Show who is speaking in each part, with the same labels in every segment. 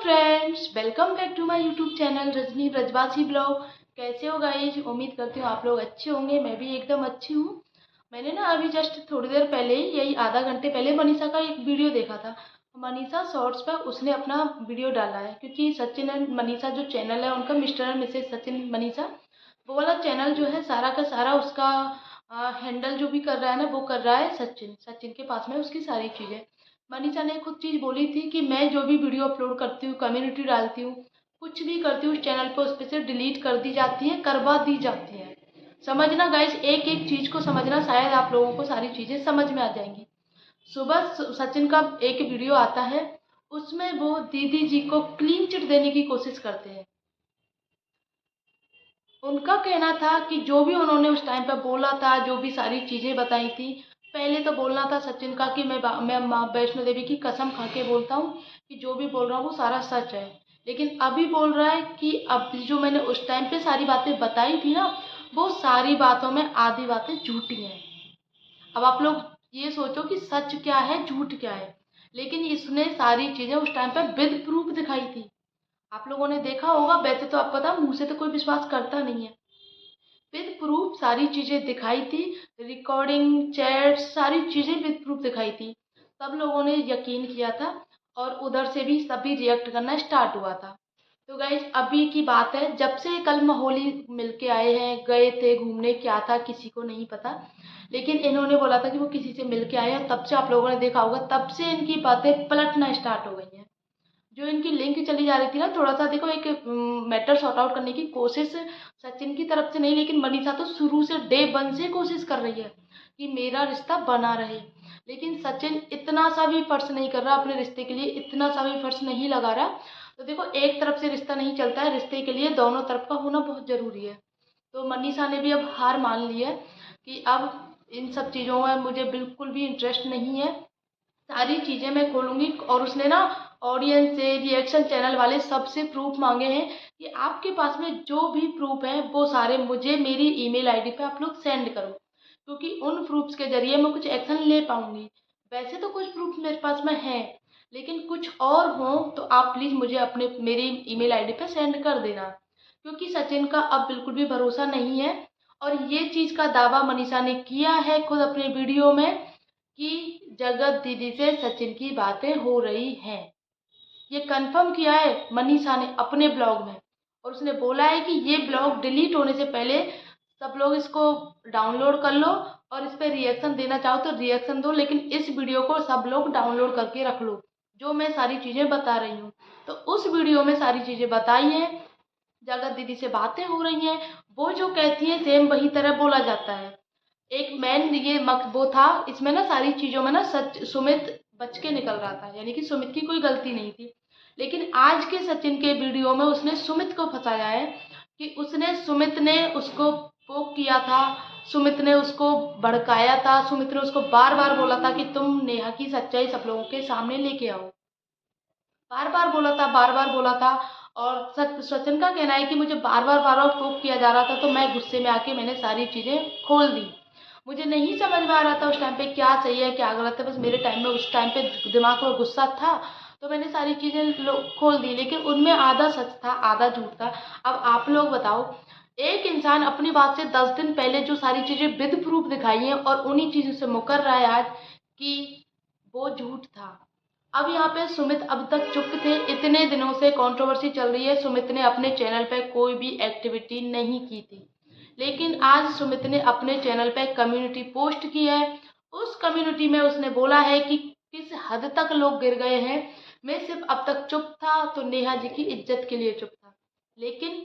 Speaker 1: Friends, welcome back to my YouTube channel Rajni Brajwasi blog. कैसे हो guys? उम्मीद करती हूँ आप लोग अच्छे होंगे। मैं भी एकदम अच्छी हूँ। मैंने ना अभी जस्ट थोड़ी देर पहले, यही आधा घंटे पहले, मनीषा का एक वीडियो देखा था। मनीषा शॉर्ट्स पर उसने अपना वीडियो डाला है, क्योंकि सचिन एंड मनीषा जो चैनल है उनका, mister and missus Sachin Manisha, वो वाला चैनल जो है सारा का सारा उसका हैंडल जो भी कर रहा है ना, वो कर रहा है सचिन। सचिन के पास में उसकी सारी चीज़ें। मनीषा ने खुद चीज़ बोली थी कि मैं जो भी वीडियो अपलोड करती हूँ, कम्युनिटी डालती हूँ, कुछ भी करती हूँ, उस चैनल पर उस पर से डिलीट कर दी जाती है, करवा दी जाती है। समझना गाइस, एक एक चीज़ को समझना, शायद आप लोगों को सारी चीज़ें समझ में आ जाएंगी। सुबह सचिन का एक वीडियो आता है, उसमें वो दीदी जी को क्लीन चिट देने की कोशिश करते हैं। उनका कहना था कि जो भी उन्होंने उस टाइम पे बोला था, जो भी सारी चीज़ें बताई थी, पहले तो बोलना था सचिन का कि मैं माँ वैष्णो देवी की कसम खा के बोलता हूँ कि जो भी बोल रहा हूँ वो सारा सच है। लेकिन अभी बोल रहा है कि अब जो मैंने उस टाइम पे सारी बातें बताई थी ना, वो सारी बातों में आधी बातें झूठी हैं। अब आप लोग ये सोचो कि सच क्या है, झूठ क्या है। लेकिन इसने सारी चीज़ें उस टाइम पे विद प्रूफ दिखाई थी। आप लोगों ने देखा होगा। वैसे तो आप पता, मुंह से तो कोई विश्वास करता नहीं है। विद प्रूफ सारी चीज़ें दिखाई थी। रिकॉर्डिंग, चैट, सारी चीज़ें विद प्रूफ दिखाई थी। सब लोगों ने यकीन किया था और उधर से भी सभी रिएक्ट करना स्टार्ट हुआ था। तो गाइज, अभी की बात है, जब से कल महोली मिलके आए हैं, गए थे घूमने, क्या था किसी को नहीं पता। लेकिन इन्होंने बोला था कि वो किसी से मिलके आए हैं, तब से आप लोगों ने देखा होगा, तब से इनकी बातें पलटना स्टार्ट हो गई हैं। जो इनकी लिंक चली जा रही थी ना, थोड़ा सा देखो, एक मैटर सॉर्ट आउट करने की कोशिश सचिन की तरफ से नहीं, लेकिन मनीषा तो शुरू से डे वन से कोशिश कर रही है कि मेरा रिश्ता बना रहे। लेकिन सचिन इतना सा भी फर्ज नहीं कर रहा अपने रिश्ते के लिए, इतना सा भी फर्ज नहीं लगा रहा। तो देखो, एक तरफ से रिश्ता नहीं चलता है, रिश्ते के लिए दोनों तरफ का होना बहुत ज़रूरी है। तो मनीषा ने भी अब हार मान ली है कि अब इन सब चीज़ों में मुझे बिल्कुल भी इंटरेस्ट नहीं है, सारी चीज़ें मैं खोलूँगी। और उसने ना ऑडियंस से, रिएक्शन चैनल वाले सबसे प्रूफ मांगे हैं कि आपके पास में जो भी प्रूफ हैं वो सारे मुझे मेरी ईमेल आईडी पे आप लोग सेंड करो, क्योंकि उन प्रूफ्स के ज़रिए मैं कुछ एक्शन ले पाऊँगी। वैसे तो कुछ प्रूफ मेरे पास में है, लेकिन कुछ और हों तो आप प्लीज़ मुझे अपने मेरी ईमेल आईडी पे सेंड कर देना, क्योंकि सचिन का अब बिल्कुल भी भरोसा नहीं है। और ये चीज़ का दावा मनीषा ने किया है खुद अपने वीडियो में कि जगत दीदी से सचिन की बातें हो रही हैं। ये कंफर्म किया है मनीषा ने अपने ब्लॉग में। और उसने बोला है कि ये ब्लॉग डिलीट होने से पहले सब लोग इसको डाउनलोड कर लो, और इस पर रिएक्शन देना चाहो तो रिएक्शन दो, लेकिन इस वीडियो को सब लोग डाउनलोड करके रख लो, जो मैं सारी चीज़ें बता रही हूँ। तो उस वीडियो में सारी चीज़ें बताई हैं, जगत दीदी से बातें हो रही हैं, वो जो कहती है सेम वही तरह बोला जाता है। एक मैन ये वो था इसमें ना, सारी चीज़ों में ना सच सुमित बच के निकल रहा था, यानी कि सुमित की कोई गलती नहीं थी। लेकिन आज के सचिन के वीडियो में उसने सुमित को फंसाया है कि सुमित ने उसको पोक किया था, सुमित ने उसको भड़काया था, सुमित ने उसको बार बार बोला था कि तुम नेहा की सच्चाई सब लोगों के सामने लेके आओ। बार बार बोला था, बार बार बोला था। और सचिन का कहना है कि मुझे बार बार पोक किया जा रहा था, तो मैं गुस्से में आके मैंने सारी चीज़ें खोल दी। मुझे नहीं समझ में आ रहा था उस टाइम पे क्या सही है क्या गलत है, बस मेरे टाइम में उस टाइम पे दिमाग में गुस्सा था, तो मैंने सारी चीज़ें खोल दी। लेकिन उनमें आधा सच था, आधा झूठ था। अब आप लोग बताओ, एक इंसान अपनी बात से 10 दिन पहले जो सारी चीज़ें विद प्रूफ दिखाई हैं और उन्हीं चीज़ों से मुकर रहा है आज कि वो झूठ था। अब यहाँ पे सुमित अब तक चुप थे, इतने दिनों से कंट्रोवर्सी चल रही है, सुमित ने अपने चैनल पे कोई भी एक्टिविटी नहीं की थी। लेकिन आज सुमित ने अपने चैनल पे कम्युनिटी पोस्ट की है। उस कम्युनिटी में उसने बोला है कि किस हद तक लोग गिर गए हैं। मैं सिर्फ अब तक चुप था तो नेहा जी की इज्जत के लिए चुप था, लेकिन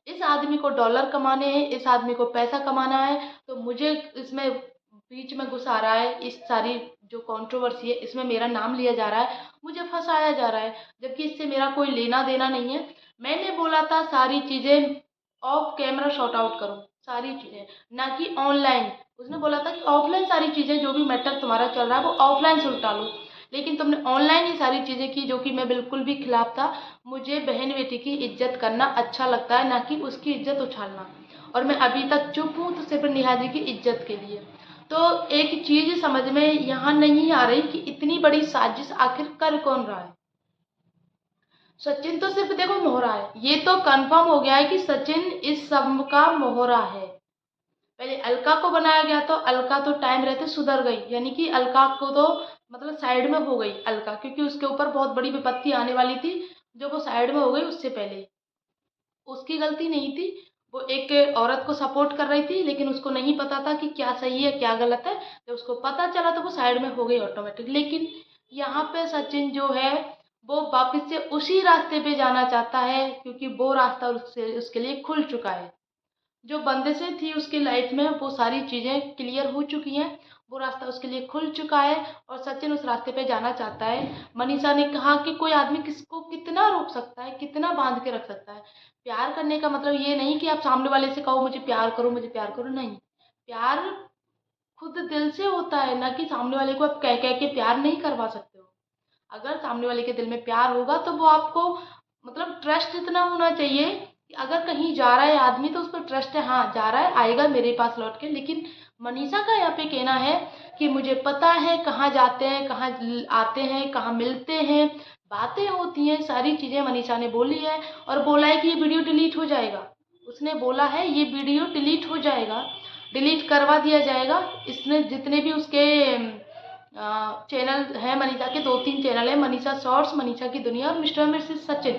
Speaker 1: इस आदमी को डॉलर कमाने हैं, इस आदमी को पैसा कमाना है, तो मुझे इसमें बीच में घुसा रहा है। इस सारी जो कंट्रोवर्सी है इसमें मेरा नाम लिया जा रहा है, मुझे फंसाया जा रहा है, जबकि इससे मेरा कोई लेना देना नहीं है। मैंने बोला था सारी चीज़ें ऑफ कैमरा शॉर्ट आउट करो, सारी चीज़ें, ना कि ऑनलाइन। उसने बोला था कि ऑफलाइन सारी चीज़ें, जो भी मैटर तुम्हारा चल रहा है वो ऑफलाइन सुलटा लो, लेकिन तुमने ऑनलाइन ही सारी चीज़ें की, जो कि मैं बिल्कुल भी खिलाफ था। मुझे बहन बेटी की इज्जत करना अच्छा लगता है, ना कि उसकी इज्जत उछालना। और मैं अभी तक चुप हूँ तो सिर्फ नेहा जी की इज्जत के लिए। तो एक चीज़ समझ में यहाँ नहीं आ रही कि इतनी बड़ी साजिश आखिर कर कौन रहा है। सचिन तो सिर्फ देखो मोहरा है, ये तो कंफर्म हो गया है कि सचिन इस सब का मोहरा है। पहले अलका को बनाया गया तो अलका तो टाइम रहते सुधर गई, यानी कि अलका को तो मतलब साइड में हो गई अलका, क्योंकि उसके ऊपर बहुत बड़ी विपत्ति आने वाली थी, जो वो साइड में हो गई उससे पहले। उसकी गलती नहीं थी, वो एक औरत को सपोर्ट कर रही थी, लेकिन उसको नहीं पता था कि क्या सही है क्या गलत है। जब उसको पता चला तो वो साइड में हो गई ऑटोमेटिक। लेकिन यहाँ पे सचिन जो है वो वापस से उसी रास्ते पे जाना चाहता है, क्योंकि वो रास्ता उससे उसके लिए खुल चुका है। जो बंदिशें थी उसकी लाइफ में वो सारी चीज़ें क्लियर हो चुकी हैं, वो रास्ता उसके लिए खुल चुका है और सचिन उस रास्ते पे जाना चाहता है। मनीषा ने कहा कि कोई आदमी किसको कितना रोक सकता है, कितना बांध के रख सकता है। प्यार करने का मतलब ये नहीं कि आप सामने वाले से कहो मुझे प्यार करो मुझे प्यार करो, नहीं। प्यार खुद दिल से होता है, ना कि सामने वाले को आप कह कह के प्यार नहीं करवा सकते हो। अगर सामने वाले के दिल में प्यार होगा तो वो आपको मतलब ट्रस्ट इतना होना चाहिए कि अगर कहीं जा रहा है आदमी तो उस पर ट्रस्ट है, हाँ जा रहा है आएगा मेरे पास लौट के। लेकिन मनीषा का यहाँ पे कहना है कि मुझे पता है कहाँ जाते हैं कहाँ आते हैं कहाँ मिलते हैं, बातें होती हैं, सारी चीज़ें मनीषा ने बोली है। और बोला है कि ये वीडियो डिलीट हो जाएगा, उसने बोला है ये वीडियो डिलीट हो जाएगा, डिलीट करवा दिया जाएगा। इसने जितने भी उसके चैनल है मनीषा के, 2-3 चैनल है, मनीषा शॉर्ट्स, मनीषा की दुनिया और मिस्टर मिसेस सचिन,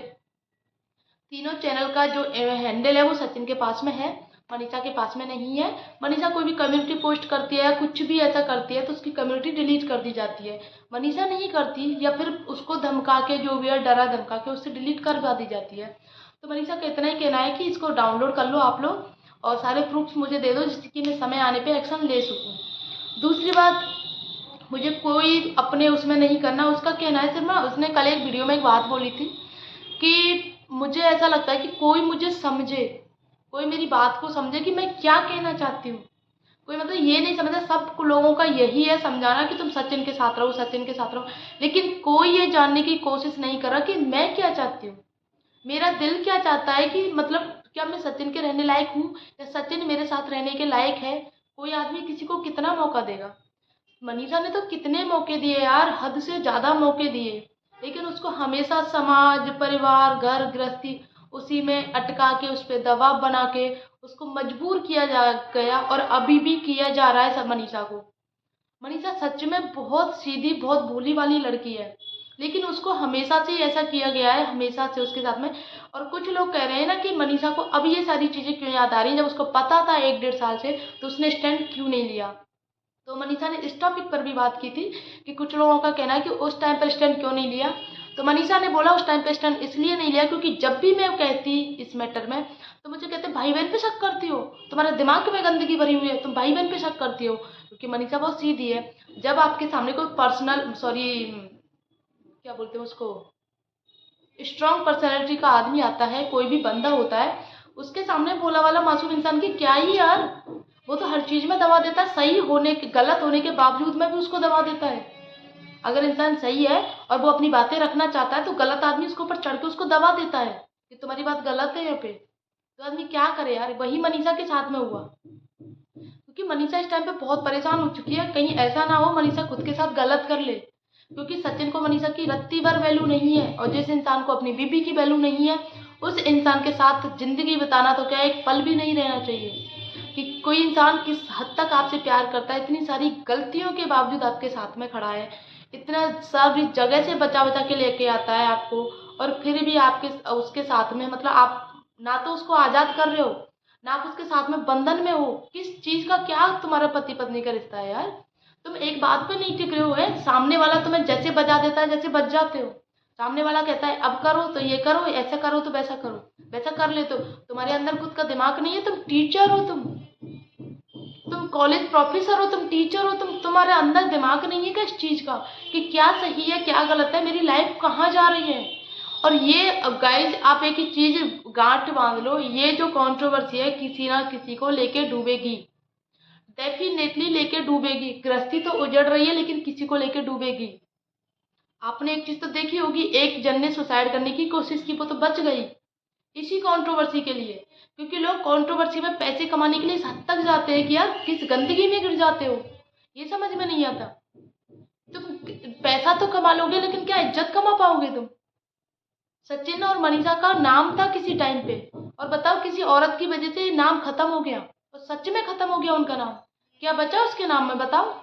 Speaker 1: तीनों चैनल का जो हैंडल है वो सचिन के पास में है, मनीषा के पास में नहीं है। मनीषा कोई भी कम्युनिटी पोस्ट करती है या कुछ भी ऐसा करती है तो उसकी कम्युनिटी डिलीट कर दी जाती है, मनीषा नहीं करती, या फिर उसको धमका के जो भी है डरा धमका के उससे डिलीट करवा दी जाती है। तो मनीषा का इतना ही कहना है कि इसको डाउनलोड कर लो आप लोग और सारे प्रूफ्स मुझे दे दो जिससे कि मैं समय आने पर एक्शन ले सकूँ। दूसरी बात, मुझे कोई अपने उसमें नहीं करना, उसका कहना है सिर्फ ना, उसने कल एक वीडियो में एक बात बोली थी कि मुझे ऐसा लगता है कि कोई मुझे समझे, कोई मेरी बात को समझे कि मैं क्या कहना चाहती हूँ। कोई मतलब ये नहीं समझा, सब लोगों का यही है समझाना कि तुम सचिन के साथ रहो सचिन के साथ रहो, लेकिन कोई ये जानने की कोशिश नहीं कर रहा कि मैं क्या चाहती हूँ, मेरा दिल क्या चाहता है, कि मतलब क्या मैं सचिन के रहने लायक हूँ या सचिन मेरे साथ रहने के लायक है। कोई आदमी किसी को कितना मौका देगा। मनीषा ने तो कितने मौके दिए यार, हद से ज़्यादा मौके दिए, लेकिन उसको हमेशा समाज परिवार घर गृहस्थी उसी में अटका के उस पर दबाव बना के उसको मजबूर किया जा गया और अभी भी किया जा रहा है सब मनीषा को। मनीषा सच में बहुत सीधी बहुत भोली वाली लड़की है, लेकिन उसको हमेशा से ऐसा किया गया है, हमेशा से उसके साथ में। और कुछ लोग कह रहे हैं ना कि मनीषा को अब ये सारी चीज़ें क्यों याद आ रही हैं, जब उसको पता था 1-1.5 साल से तो उसने स्टैंड क्यों नहीं लिया। तो मनीषा ने इस टॉपिक पर भी बात की थी कि कुछ लोगों का कहना है कि उस टाइम पर स्टैंड क्यों नहीं लिया। तो मनीषा ने बोला उस टाइम पर स्टैंड इसलिए नहीं लिया क्योंकि जब भी मैं कहती इस मैटर में तो मुझे कहते भाई बहन पे शक करती हो, तुम्हारे दिमाग में गंदगी भरी हुई है, तुम भाई बहन पे शक करती हो। क्योंकि मनीषा बहुत सीधी है, जब आपके सामने कोई पर्सनल सॉरी क्या बोलते हैं उसको स्ट्रांग पर्सनैलिटी का आदमी आता है, कोई भी बंदा होता है, उसके सामने भोला वाला मासूम इंसान की क्या ही यार, वो तो हर चीज़ में दबा देता है, सही होने के गलत होने के बावजूद में भी उसको दबा देता है। अगर इंसान सही है और वो अपनी बातें रखना चाहता है तो गलत आदमी उसके ऊपर चढ़ के उसको दबा देता है कि तुम्हारी बात गलत है यहाँ पे। तो आदमी क्या करे यार, वही मनीषा के साथ में हुआ, क्योंकि मनीषा इस टाइम पे बहुत परेशान हो चुकी है, कहीं ऐसा ना हो मनीषा खुद के साथ गलत कर ले। क्योंकि सचिन को मनीषा की रत्ती भर वैल्यू नहीं है, और जिस इंसान को अपनी बीबी की वैल्यू नहीं है उस इंसान के साथ जिंदगी बिताना तो क्या एक पल भी नहीं रहना चाहिए। कि कोई इंसान किस हद तक आपसे प्यार करता है, इतनी सारी गलतियों के बावजूद आपके साथ में खड़ा है, इतना सारी जगह से बचा बचा के लेके आता है आपको, और फिर भी आपके उसके साथ में मतलब आप ना तो उसको आज़ाद कर रहे हो ना आप उसके साथ में बंधन में हो। किस चीज़ का क्या तुम्हारा पति पत्नी का रिश्ता है यार, तुम एक बात पे नहीं टिक रहे हो। है सामने वाला तुम्हें जैसे बजा देता है जैसे बच जाते हो। सामने वाला कहता है अब करो तो ये करो, ऐसा करो तो वैसा करो, वैसा कर ले तो तुम्हारे अंदर खुद का दिमाग नहीं है। तुम टीचर हो, तुम कॉलेज प्रोफेसर हो, तुम टीचर हो, तुम्हारे अंदर दिमाग नहीं है क्या इस चीज़ का कि क्या सही है क्या गलत है, मेरी लाइफ कहाँ जा रही है। और ये गाइज आप एक ही चीज़ गांठ बांध लो, ये जो कंट्रोवर्सी है किसी ना किसी को लेके डूबेगी, डेफिनेटली लेके डूबेगी। गृहस्थी तो उजड़ रही है लेकिन किसी को लेके डूबेगी। आपने एक चीज़ तो देखी होगी, एक जन ने सुसाइड करने की कोशिश की, वो तो बच गई इसी कंट्रोवर्सी के लिए। क्योंकि लोग कंट्रोवर्सी में पैसे कमाने के लिए इस हद तक जाते हैं कि यार किस गंदगी में गिर जाते हो, ये समझ में नहीं आता। तुम पैसा तो कमा लोगे लेकिन क्या इज्जत कमा पाओगे तुम। सचिन और मनीषा का नाम था किसी टाइम पे, और बताओ किसी औरत की वजह से नाम खत्म हो गया, और सच में खत्म हो गया उनका नाम। क्या बचा उसके नाम में बताओ?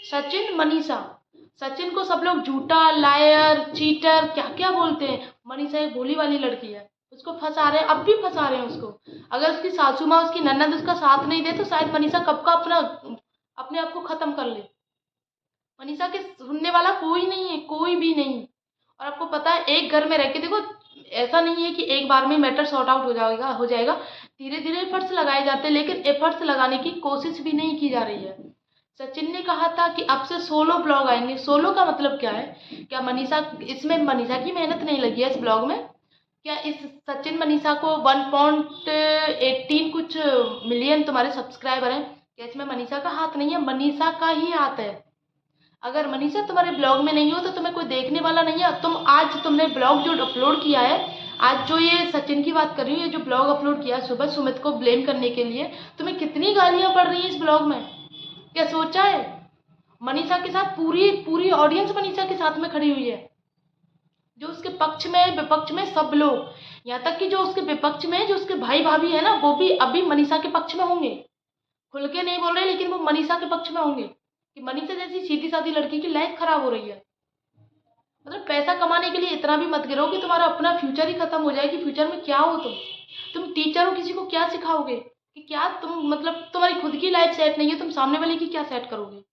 Speaker 1: सचिन, मनीषा। सचिन को सब लोग झूठा, लायर, चीटर, क्या क्या बोलते हैं। मनीषा एक भोली वाली लड़की है, उसको फंसा रहे हैं, अब भी फंसा रहे हैं उसको। अगर उसकी सासू माँ, उसकी ननद उसका साथ नहीं दे तो शायद मनीषा कब का अपने आप को खत्म कर ले। मनीषा के सुनने वाला कोई नहीं है, कोई भी नहीं। और आपको पता है, एक घर में रह के देखो, ऐसा नहीं है कि एक बार में मैटर सॉर्ट आउट हो जाएगा। धीरे धीरे एफर्ट्स लगाए जाते हैं, लेकिन एफर्ट्स लगाने की कोशिश भी नहीं की जा रही है। सचिन ने कहा था कि अब से सोलो ब्लॉग आएंगे। सोलो का मतलब क्या है? क्या मनीषा की मेहनत नहीं लगी है इस ब्लॉग में? क्या इस सचिन मनीषा को 1.18 कुछ मिलियन तुम्हारे सब्सक्राइबर हैं, क्या इसमें मनीषा का हाथ नहीं है? मनीषा का ही हाथ है। अगर मनीषा तुम्हारे ब्लॉग में नहीं हो तो तुम्हें कोई देखने वाला नहीं है। तुमने ब्लॉग जो अपलोड किया है, आज जो ये सचिन की बात कर रही हूँ, ये जो ब्लॉग अपलोड किया सुबह सुमित को ब्लेम करने के लिए, तुम्हें कितनी गालियां पड़ रही हैं इस ब्लॉग में? क्या सोचा है? मनीषा के साथ पूरी पूरी ऑडियंस मनीषा के साथ में खड़ी हुई है, जो उसके पक्ष में है, विपक्ष में सब लोग। यहाँ तक कि जो उसके विपक्ष में है, जो उसके भाई भाभी है ना, वो भी अभी मनीषा के पक्ष में होंगे। खुल के नहीं बोल रहे, लेकिन वो मनीषा के पक्ष में होंगे कि मनीषा जैसी सीधी सादी लड़की की लाइफ खराब हो रही है। मतलब पैसा कमाने के लिए इतना भी मत गिरो कि तुम्हारा अपना फ्यूचर ही खत्म हो जाए कि फ्यूचर में क्या हो तुम टीचर हो, किसी को क्या सिखाओगे? कि क्या तुम, मतलब तुम्हारी खुद की लाइफ सेट नहीं है, तुम सामने वाले की क्या सेट करोगे?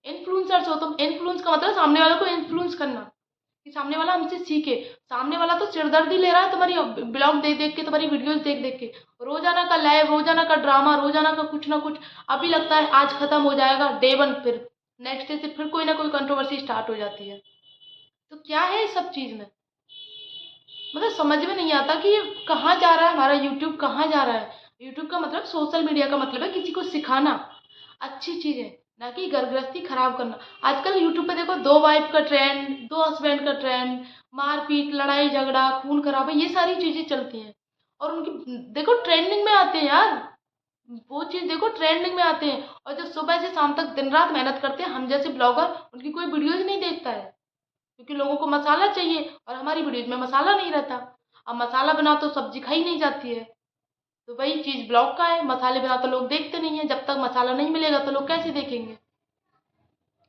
Speaker 1: इन्फ्लुएंसर्स हो तुम। इन्फ्लुएंस का मतलब सामने वाले को इन्फ्लुएंस करना, कि सामने वाला हमसे सीखे। सामने वाला तो सिरदर्दी ले रहा है तुम्हारी ब्लॉग देख देख के, तुम्हारी वीडियोस देख देख के। रोजाना का लाइव, रोजाना का ड्रामा, रोजाना का कुछ ना कुछ। अभी लगता है आज खत्म हो जाएगा डे 1, फिर नेक्स्ट डे से फिर कोई ना कोई कंट्रोवर्सी स्टार्ट हो जाती है। तो क्या है इस सब चीज में? मतलब समझ में नहीं आता कि ये कहाँ जा रहा है, हमारा यूट्यूब कहाँ जा रहा है। यूट्यूब का मतलब, सोशल मीडिया का मतलब है किसी को सिखाना अच्छी चीज है, ना कि घर गृहस्थी खराब करना। आजकल यूट्यूब पे देखो, 2 वाइफ का ट्रेंड, 2 हस्बैंड का ट्रेंड, मारपीट, लड़ाई झगड़ा, खून खराबा, ये सारी चीजें चलती हैं। और उनकी देखो ट्रेंडिंग में आते हैं यार, वो चीज देखो ट्रेंडिंग में आते हैं। और जो सुबह से शाम तक दिन रात मेहनत करते हैं हम जैसे ब्लॉगर, उनकी कोई वीडियोज नहीं देखता है, क्योंकि लोगों को मसाला चाहिए और हमारी वीडियोज में मसाला नहीं रहता। अब मसाला बिना तो सब्जी खाई नहीं जाती है। तो वही चीज ब्लॉग का है, मसाले बिना तो लोग देखते नहीं है। जब तक मसाला नहीं मिलेगा तो लोग कैसे देखेंगे?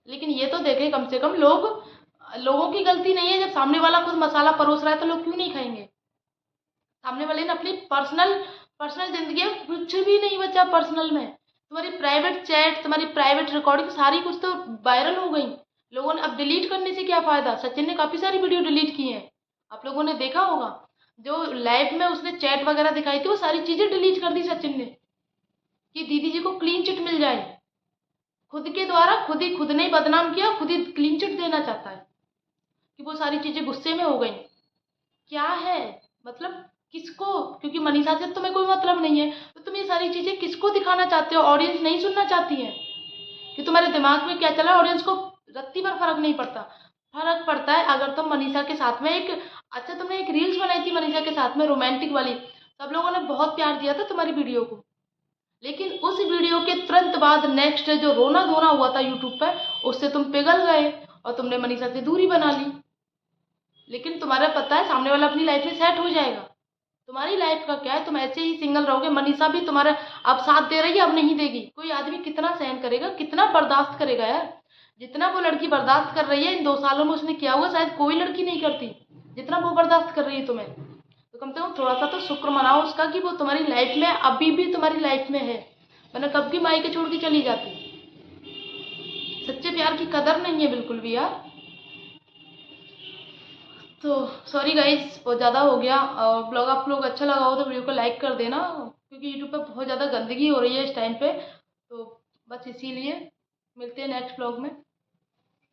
Speaker 1: लेकिन ये तो देखें कम से कम लोग। लोगों की गलती नहीं है, जब सामने वाला खुद मसाला परोस रहा है तो लोग क्यों नहीं खाएंगे? सामने वाले ने अपनी पर्सनल पर्सनल जिंदगी है, कुछ भी नहीं बचा पर्सनल में। तुम्हारी प्राइवेट चैट, तुम्हारी प्राइवेट रिकॉर्डिंग सारी कुछ तो वायरल हो गई। लोगों ने अब डिलीट करने से क्या फायदा? सचिन ने काफी सारी वीडियो डिलीट की हैं, आप लोगों ने देखा होगा। जो लाइव में उसने चैट वगैरह दिखाई थी, वो सारी चीजें डिलीट कर दी सचिन ने, कि दीदी जी को क्लीन चिट मिल जाए। खुद के द्वारा खुद ने बदनाम किया, खुद ही क्लीन चिट देना चाहता है कि वो सारी चीजें गुस्से में हो गई। क्या है मतलब? किसको? क्योंकि मनीषा से तुम्हें कोई मतलब नहीं है, तो तुम ये सारी चीजें किसको दिखाना चाहते हो? ऑडियंस नहीं सुनना चाहती है कि तुम्हारे दिमाग में क्या चला? ऑडियंस को रत्ती भर फर्क नहीं पड़ता। फर्क पड़ता है अगर तुम मनीषा के साथ में एक, अच्छा तुमने एक रील्स बनाई थी मनीषा के साथ में रोमांटिक वाली, सब लोगों ने बहुत प्यार दिया था तुम्हारी वीडियो को। लेकिन उस वीडियो के तुरंत बाद नेक्स्ट डे जो रोना धोना हुआ था यूट्यूब पर, उससे तुम पिघल गए और तुमने मनीषा से दूरी बना ली। लेकिन तुम्हारा पता है सामने वाला अपनी लाइफ में सेट हो जाएगा। तुम्हारी लाइफ का क्या है? तुम ऐसे ही सिंगल रहोगे। मनीषा भी तुम्हारा अब साथ दे रही है, अब नहीं देगी। कोई आदमी कितना सहन करेगा, कितना बर्दाश्त करेगा यार? जितना वो लड़की बर्दाश्त कर रही है इन 2 सालों में, उसने किया हुआ शायद कोई लड़की नहीं करती जितना वो बर्दाश्त कर रही है तुम्हें। तो कम से कम थोड़ा सा तो शुक्र मनाओ उसका कि वो तुम्हारी लाइफ में अभी भी तुम्हारी लाइफ में है, वरना कब की माई के छोड़ के चली जाती। सच्चे प्यार की कदर नहीं है बिल्कुल भी यार। तो सॉरी गाइस, बहुत ज़्यादा हो गया। और ब्लॉग आप लोग अच्छा लगा हो तो वीडियो को लाइक कर देना, क्योंकि यूट्यूब पे बहुत ज़्यादा गंदगी हो रही है इस टाइम पे। तो बस इसीलिए मिलते हैं नेक्स्ट ब्लॉग में।